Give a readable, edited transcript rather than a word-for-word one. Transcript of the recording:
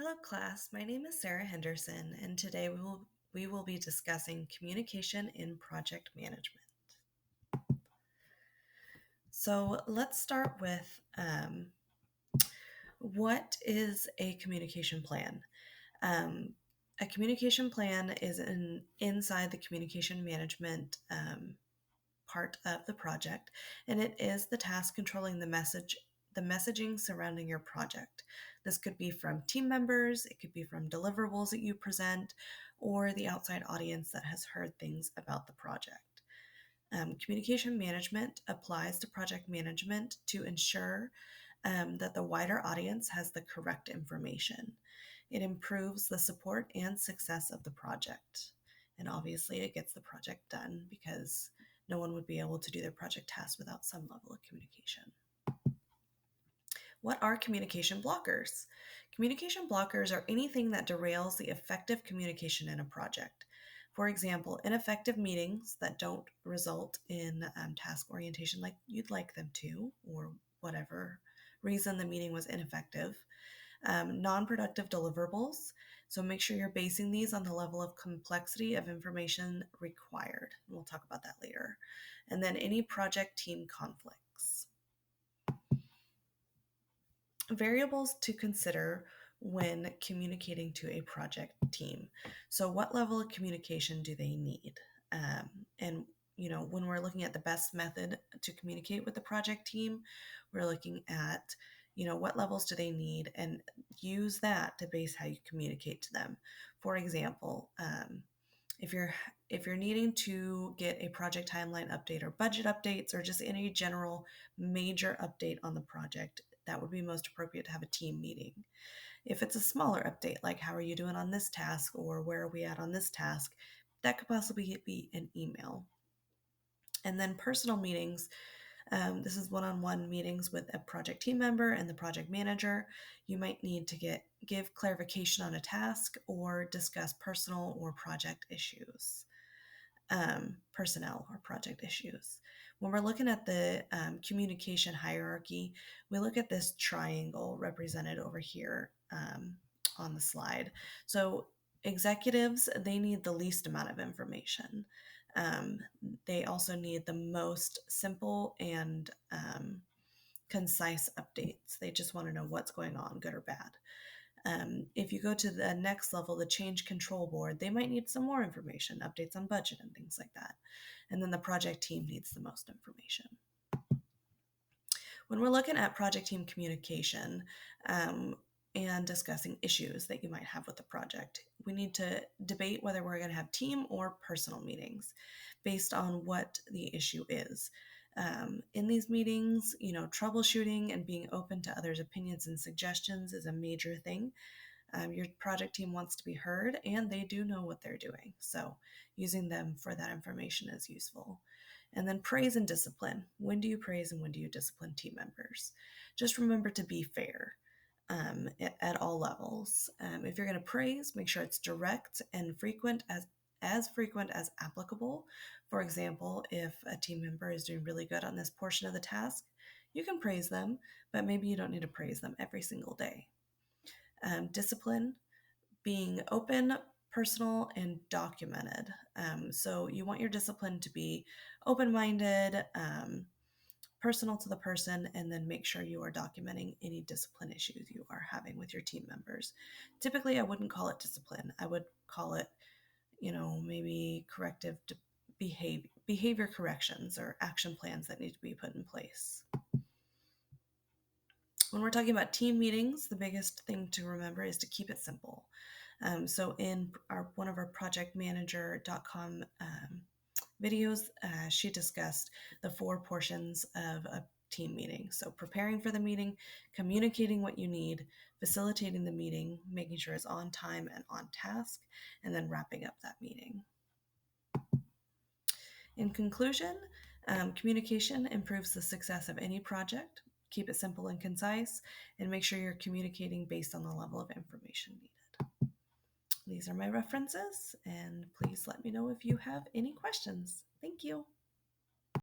Hello, class. My name is Sarah Henderson, and today we will be discussing communication in project management. So let's start with what is a communication plan? Um, a communication plan is inside the communication management part of the project, and it is the task controlling the messaging surrounding your project. This could be from team members, it could be from deliverables that you present, or the outside audience that has heard things about the project. Communication management applies to project management to ensure that the wider audience has the correct information. It improves the support and success of the project. And obviously, it gets the project done because no one would be able to do their project task without some level of communication. What are communication blockers? Communication blockers are anything that derails the effective communication in a project. For example, ineffective meetings that don't result in task orientation like you'd like them to, or whatever reason the meeting was ineffective. Non-productive deliverables. So make sure you're basing these on the level of complexity of information required. And we'll talk about that later. And then any project team conflicts. Variables to consider when communicating to a project team. So what level of communication do they need? And when we're looking at the best method to communicate with the project team, we're looking at what levels do they need and use that to base how you communicate to them. For example, if you're needing to get a project timeline update or budget updates or just any general major update on the project, that would be most appropriate to have a team meeting. If it's a smaller update, like how are you doing on this task or where are we at on this task, that could possibly be an email. And then personal meetings. This is one-on-one meetings with a project team member and the project manager. You might need to give clarification on a task or discuss personal or project issues. Personnel or project issues. When we're looking at the communication hierarchy, we look at this triangle represented over here on the slide. So executives, they need the least amount of information. They also need the most simple and concise updates. They just want to know what's going on, good or bad. If you go to the next level, the change control board, they might need some more information, updates on budget and things like that. And then the project team needs the most information. When we're looking at project team communication and discussing issues that you might have with the project, we need to debate whether we're going to have team or personal meetings based on what the issue is. In these meetings, troubleshooting and being open to others' opinions and suggestions is a major thing. Your project team wants to be heard and they do know what they're doing. So using them for that information is useful. And then praise and discipline. When do you praise and when do you discipline team members? Just remember to be fair at all levels. If you're going to praise, make sure it's direct and frequent as frequent as applicable. For example, if a team member is doing really good on this portion of the task, you can praise them, but maybe you don't need to praise them every single day. Discipline, being open, personal, and documented. So you want your discipline to be open-minded, personal to the person, and then make sure you are documenting any discipline issues you are having with your team members. Typically, I wouldn't call it discipline. I would call it, maybe corrective behavior corrections or action plans that need to be put in place. When we're talking about team meetings, the biggest thing to remember is to keep it simple. So in one of our projectmanager.com videos, she discussed the 4 portions of a team meeting. So preparing for the meeting, communicating what you need, facilitating the meeting, making sure it's on time and on task, and then wrapping up that meeting. In conclusion, communication improves the success of any project. Keep it simple and concise, and make sure you're communicating based on the level of information needed. These are my references, and please let me know if you have any questions. Thank you.